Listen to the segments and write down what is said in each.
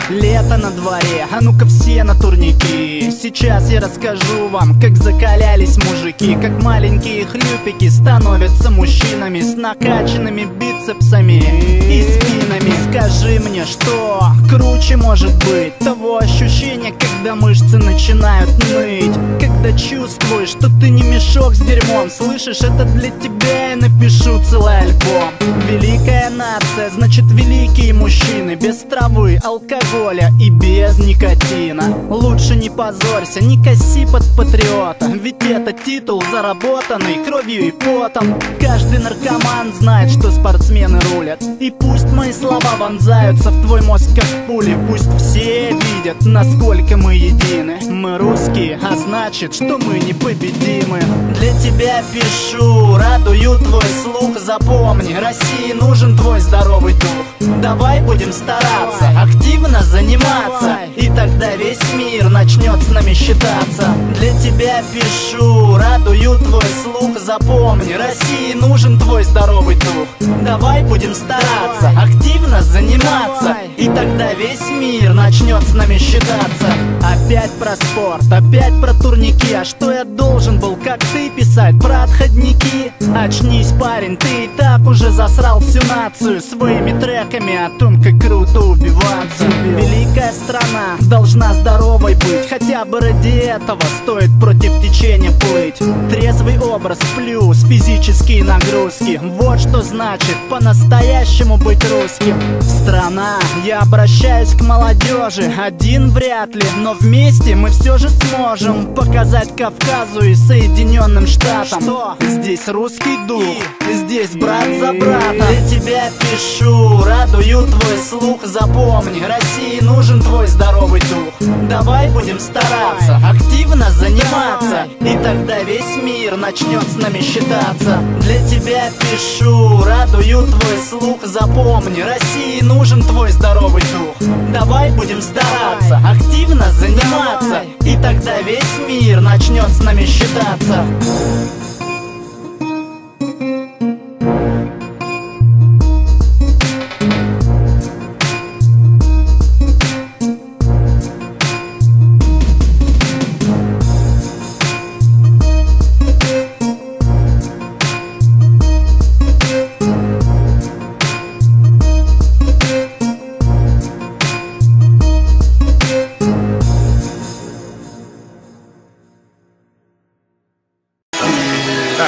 Лето на дворе, а ну-ка все на турники. Сейчас я расскажу вам, как закалялись мужики, как маленькие хлюпики становятся мужчинами с накачанными бицепсами и спинами. Скажи мне, что круче может быть того ощущения, когда мышцы начинают ныть, когда чувствуешь, что ты не мешок с дерьмом. Слышишь, это для тебя я напишу целый альбом. Великая нация, значит великие мужчины, без травы, алкоголя и без никотина. Лучше не позорься, не коси под патриота, ведь это титул, заработанный кровью и потом. Каждый наркоман знает, что спортсмены рулят, и пусть мои слова вонзаются в твой мозг как пули. Пусть все видят, насколько мы едины. Мы русские, а значит, что мы непобедимы. Для тебя пишу, радую твой слух. Запомни, России нужен твой здоровый дух. Давай будем стараться, активно заниматься, и тогда весь мир начнет с нами считаться. Для тебя пишу, радую твой слух. Запомни, России нужен твой здоровый дух. Давай будем стараться, активно заниматься, и тогда весь мир начнет с нами считаться. Опять про спорт, опять про турники. А что я должен был, как ты, писать про отходники? Очнись, парень, ты и так уже засрал всю нацию своими треками о том, как круто убиваться. Великая Русская страна должна здоровой быть. Хотя бы ради этого стоит против течения плыть. Трезвый образ плюс физические нагрузки. Вот что значит по-настоящему быть русским. Страна, я обращаюсь к молодежи. Один вряд ли, но вместе мы все же сможем показать Кавказу и Соединенным Штатам, что здесь русский дух, здесь брат за брата. Для тебя пишу, радую твой слух. Запомни, России нужен твой здоровый дух. Давай будем стараться, активно заниматься, и тогда весь мир начнет с нами считаться. Для тебя пишу, радую твой слух. Запомни, России нужен твой здоровый дух. Давай будем стараться, активно заниматься, и тогда весь мир начнет с нами считаться.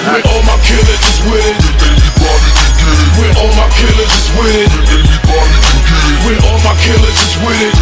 When all my killers is with it, when all my killers is with it, when all my killers is with it,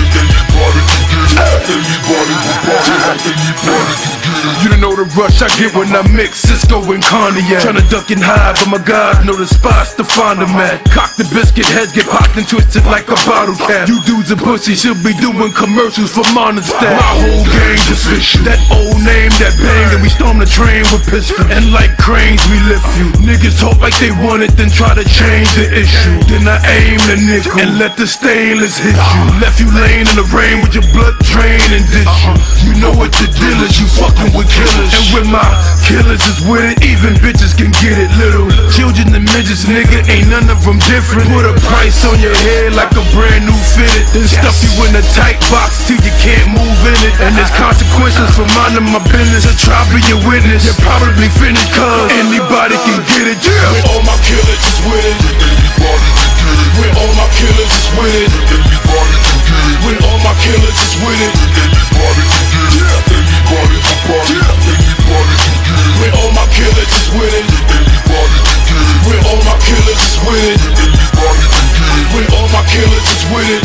you don't know the rush I get when I mix Cisco and Cognac. Tryna duck and hide, but my guys know the spots to find them at. Cock the biscuit, heads get popped and twisted like a bottle cap. You dudes a pussy, should be doing commercials for Monistat. My whole gang's official. That old name that banged, and we storm the train with pistols. And like cranes, we lift you. Niggas talk like they want it, then try to change the issue. Then I aim the nickel and let the stainless hit you. Left you laying in the rain with your blood drain and ditch you. You know what the deal is, you fucking with killers. And when my killers is with it, even bitches can get it. Little children and midgets, nigga, ain't none of them different. Put a price on your head like a brand new fitted, then stuff you in a tight box till you can't move in it. And there's consequences for minding my business. So try be a witness, you're probably finished, cause anybody can get it. Yeah. When all my killers is with it, when all my killers is with it, when all my killers is with it, when all my killers is with it, when all my killers is with it, when all my killers is with it,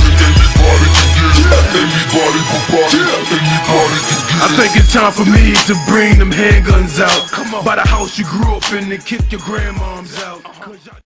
I think it's time for me to bring them handguns out. By the house you grew up in and kick your grandmoms out.